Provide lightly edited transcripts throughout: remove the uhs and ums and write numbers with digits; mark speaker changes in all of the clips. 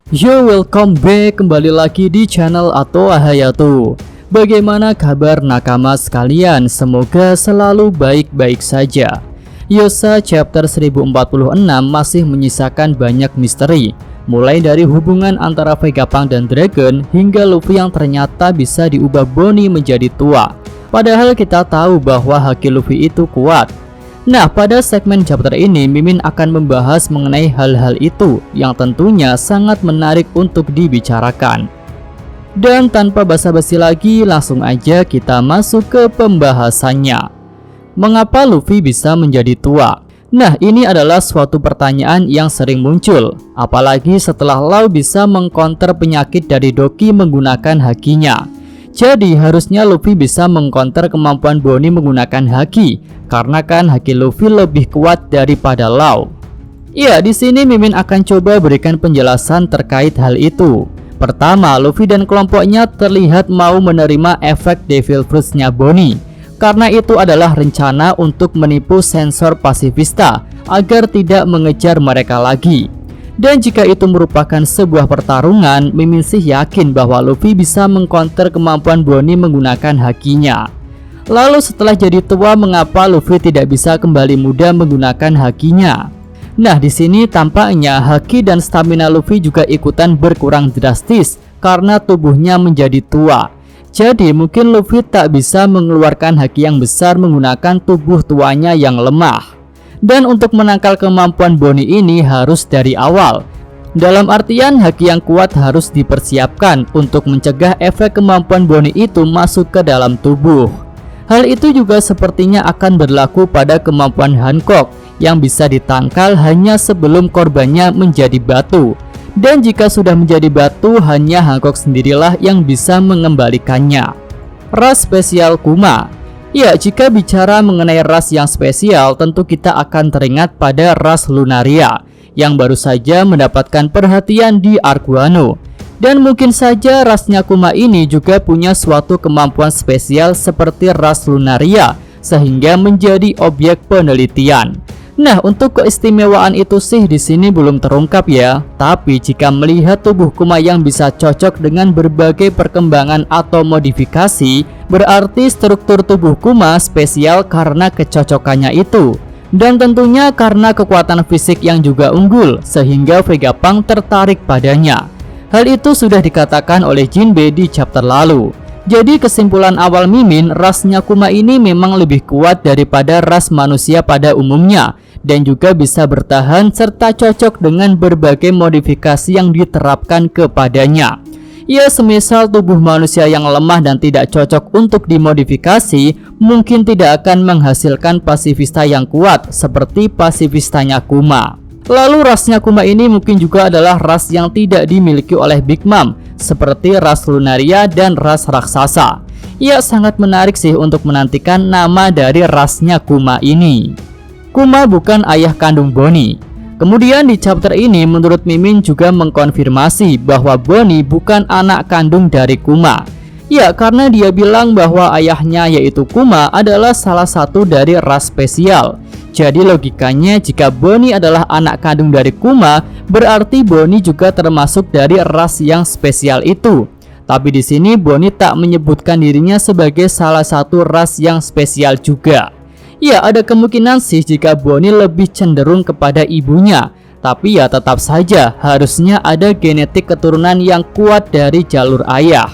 Speaker 1: Yo, welcome back, kembali lagi di channel Atoa Hayato. Bagaimana kabar nakama sekalian? Semoga selalu baik-baik saja. Yosa chapter 1046 masih menyisakan banyak misteri, mulai dari hubungan antara Vegapunk dan Dragon hingga Luffy yang ternyata bisa diubah Bonnie menjadi tua. Padahal kita tahu bahwa haki Luffy itu kuat. Nah, pada segmen chapter ini Mimin akan membahas mengenai hal-hal itu yang tentunya sangat menarik untuk dibicarakan. Dan tanpa basa-basi lagi, langsung aja kita masuk ke pembahasannya. Mengapa Luffy bisa menjadi tua? Nah, ini adalah suatu pertanyaan yang sering muncul, apalagi setelah Law bisa mengcounter penyakit dari Doki menggunakan hakinya. Jadi harusnya Luffy bisa mengcounter kemampuan Bonnie menggunakan haki, karena kan haki Luffy lebih kuat daripada Law. Ya, di sini Mimin akan coba berikan penjelasan terkait hal itu. Pertama, Luffy dan kelompoknya terlihat mau menerima efek Devil Fruits-nya Bonnie, karena itu adalah rencana untuk menipu sensor pasifista agar tidak mengejar mereka lagi. Dan jika itu merupakan sebuah pertarungan, Mimin sih yakin bahwa Luffy bisa mengcounter kemampuan Bonnie menggunakan hakinya. Lalu setelah jadi tua, mengapa Luffy tidak bisa kembali muda menggunakan hakinya? Nah, di sini tampaknya haki dan stamina Luffy juga ikutan berkurang drastis karena tubuhnya menjadi tua. Jadi mungkin Luffy tak bisa mengeluarkan haki yang besar menggunakan tubuh tuanya yang lemah. Dan untuk menangkal kemampuan Bonnie ini harus dari awal. Dalam artian haki yang kuat harus dipersiapkan untuk mencegah efek kemampuan Bonnie itu masuk ke dalam tubuh. Hal itu juga sepertinya akan berlaku pada kemampuan Hancock yang bisa ditangkal hanya sebelum korbannya menjadi batu. Dan jika sudah menjadi batu, hanya Hancock sendirilah yang bisa mengembalikannya. Ras spesial Kuma. Ya, jika bicara mengenai ras yang spesial, tentu kita akan teringat pada ras Lunaria yang baru saja mendapatkan perhatian di Arc Wano. Dan mungkin saja rasnya Kuma ini juga punya suatu kemampuan spesial seperti ras Lunaria sehingga menjadi objek penelitian. Nah, untuk keistimewaan itu sih di sini belum terungkap ya. Tapi jika melihat tubuh Kuma yang bisa cocok dengan berbagai perkembangan atau modifikasi, berarti struktur tubuh Kuma spesial karena kecocokannya itu. Dan tentunya karena kekuatan fisik yang juga unggul, sehingga Vegapunk tertarik padanya. Hal itu sudah dikatakan oleh Jinbe di chapter lalu. Jadi kesimpulan awal Mimin, rasnya Kuma ini memang lebih kuat daripada ras manusia pada umumnya, dan juga bisa bertahan serta cocok dengan berbagai modifikasi yang diterapkan kepadanya. Ya, semisal tubuh manusia yang lemah dan tidak cocok untuk dimodifikasi, mungkin tidak akan menghasilkan pasifista yang kuat seperti pasifistanya Kuma. Lalu rasnya Kuma ini mungkin juga adalah ras yang tidak dimiliki oleh Big Mom, seperti ras Lunaria dan ras raksasa. Ya, sangat menarik sih untuk menantikan nama dari rasnya Kuma ini. Kuma bukan ayah kandung Bonnie. Kemudian di chapter ini menurut Mimin juga mengkonfirmasi bahwa Bonnie bukan anak kandung dari Kuma. Ya, karena dia bilang bahwa ayahnya yaitu Kuma adalah salah satu dari ras spesial. Jadi logikanya jika Bonnie adalah anak kandung dari Kuma, berarti Bonnie juga termasuk dari ras yang spesial itu. Tapi di sini Bonnie tak menyebutkan dirinya sebagai salah satu ras yang spesial juga. Ya, ada kemungkinan sih jika Bonnie lebih cenderung kepada ibunya. Tapi ya tetap saja harusnya ada genetik keturunan yang kuat dari jalur ayah.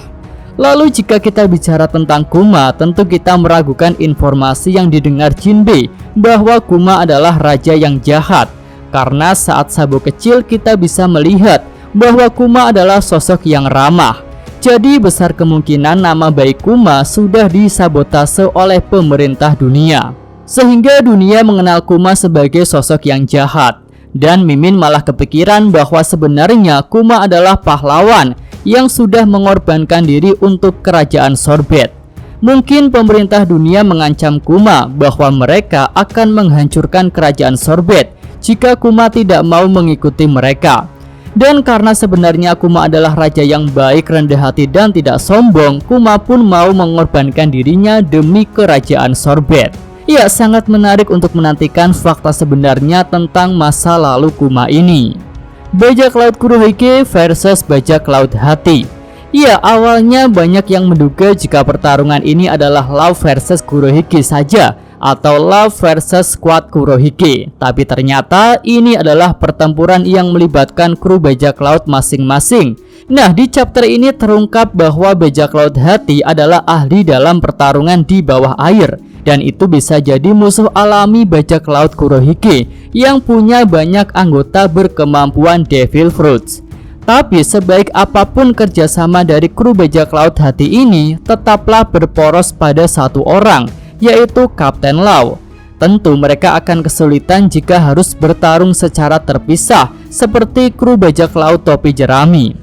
Speaker 1: Lalu jika kita bicara tentang Kuma, tentu kita meragukan informasi yang didengar Jinbe bahwa Kuma adalah raja yang jahat. Karena saat Sabo kecil kita bisa melihat bahwa Kuma adalah sosok yang ramah. Jadi besar kemungkinan nama baik Kuma sudah disabotase oleh pemerintah dunia, sehingga dunia mengenal Kuma sebagai sosok yang jahat. Dan Mimin malah kepikiran bahwa sebenarnya Kuma adalah pahlawan yang sudah mengorbankan diri untuk kerajaan Sorbet. Mungkin pemerintah dunia mengancam Kuma bahwa mereka akan menghancurkan kerajaan Sorbet jika Kuma tidak mau mengikuti mereka. Dan karena sebenarnya Kuma adalah raja yang baik, rendah hati, dan tidak sombong, Kuma pun mau mengorbankan dirinya demi kerajaan Sorbet. Ya, sangat menarik untuk menantikan fakta sebenarnya tentang masa lalu Kuma ini. Bajak laut Kurohige versus bajak laut hati. Ya, awalnya banyak yang menduga jika pertarungan ini adalah Law versus Kurohige saja atau Law versus squad Kurohige. Tapi ternyata ini adalah pertempuran yang melibatkan kru bajak laut masing-masing. Nah, di chapter ini terungkap bahwa bajak laut hati adalah ahli dalam pertarungan di bawah air, dan itu bisa jadi musuh alami bajak laut Kurohige yang punya banyak anggota berkemampuan Devil Fruits. Tapi sebaik apapun kerjasama dari kru bajak laut hati ini, tetaplah berporos pada satu orang, yaitu Kapten Law. Tentu mereka akan kesulitan jika harus bertarung secara terpisah seperti kru bajak laut topi jerami.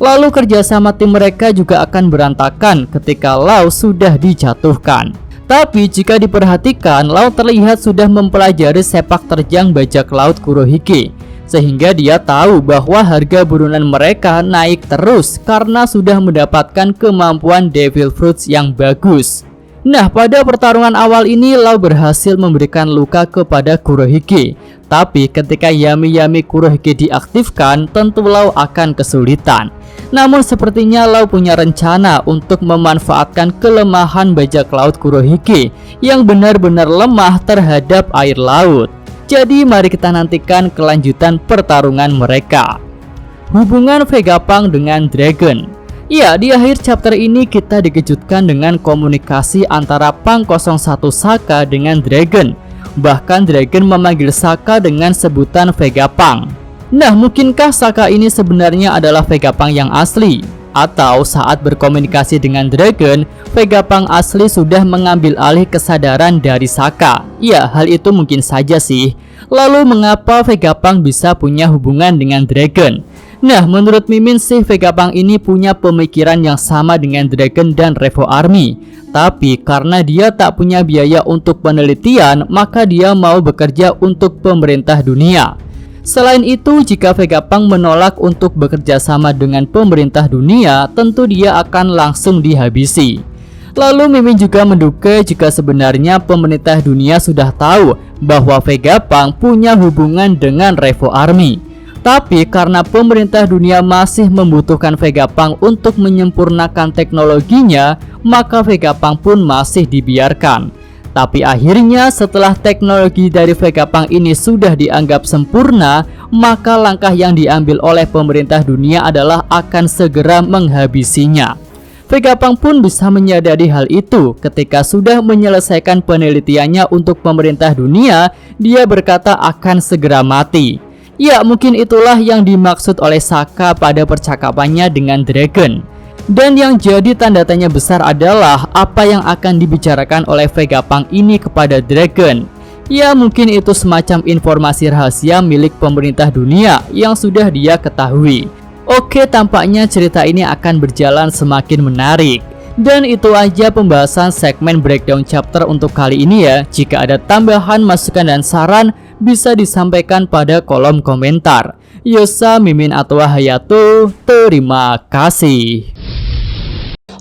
Speaker 1: Lalu kerjasama tim mereka juga akan berantakan ketika Law sudah dijatuhkan. Tapi jika diperhatikan, Law terlihat sudah mempelajari sepak terjang bajak laut Kurohige, sehingga dia tahu bahwa harga burunan mereka naik terus karena sudah mendapatkan kemampuan Devil Fruits yang bagus. Nah, pada pertarungan awal ini Law berhasil memberikan luka kepada Kurohige. Tapi ketika Yami-Yami Kurohige diaktifkan, tentu Law akan kesulitan. Namun sepertinya Law punya rencana untuk memanfaatkan kelemahan bajak laut Kurohige yang benar-benar lemah terhadap air laut. Jadi mari kita nantikan kelanjutan pertarungan mereka. Hubungan Vegapunk dengan Dragon. Ya, di akhir chapter ini kita dikejutkan dengan komunikasi antara Punk 01 Saka dengan Dragon. Bahkan Dragon memanggil Saka dengan sebutan Vegapunk. Nah, mungkinkah Saka ini sebenarnya adalah Vegapunk yang asli? Atau saat berkomunikasi dengan Dragon, Vegapunk asli sudah mengambil alih kesadaran dari Saka? Ya, hal itu mungkin saja sih. Lalu mengapa Vegapunk bisa punya hubungan dengan Dragon? Nah, menurut Mimin sih Vegapunk ini punya pemikiran yang sama dengan Dragon dan Revo Army. Tapi karena dia tak punya biaya untuk penelitian, maka dia mau bekerja untuk pemerintah dunia. Selain itu, jika Vegapunk menolak untuk bekerja sama dengan pemerintah dunia, tentu dia akan langsung dihabisi. Lalu Mimin juga menduga jika sebenarnya pemerintah dunia sudah tahu bahwa Vegapunk punya hubungan dengan Revo Army. Tapi karena pemerintah dunia masih membutuhkan Vegapunk untuk menyempurnakan teknologinya, maka Vegapunk pun masih dibiarkan. Tapi akhirnya setelah teknologi dari Vegapunk ini sudah dianggap sempurna, maka langkah yang diambil oleh pemerintah dunia adalah akan segera menghabisinya. Vegapunk pun bisa menyadari hal itu ketika sudah menyelesaikan penelitiannya untuk pemerintah dunia, dia berkata akan segera mati. Ya, mungkin itulah yang dimaksud oleh Saka pada percakapannya dengan Dragon. Dan yang jadi tanda tanya besar adalah apa yang akan dibicarakan oleh Vegapunk ini kepada Dragon. Ya, mungkin itu semacam informasi rahasia milik pemerintah dunia yang sudah dia ketahui. Oke, tampaknya cerita ini akan berjalan semakin menarik. Dan itu aja pembahasan segmen breakdown chapter untuk kali ini ya. Jika ada tambahan, masukan, dan saran, bisa disampaikan pada kolom komentar. Yosa, Mimin, atau Hayato, terima kasih.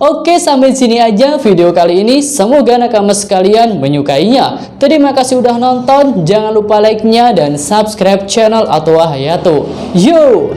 Speaker 1: Oke, sampai sini aja video kali ini. Semoga nakama sekalian menyukainya. Terima kasih udah nonton. Jangan lupa like-nya dan subscribe channel Atwa Hayato. Yo!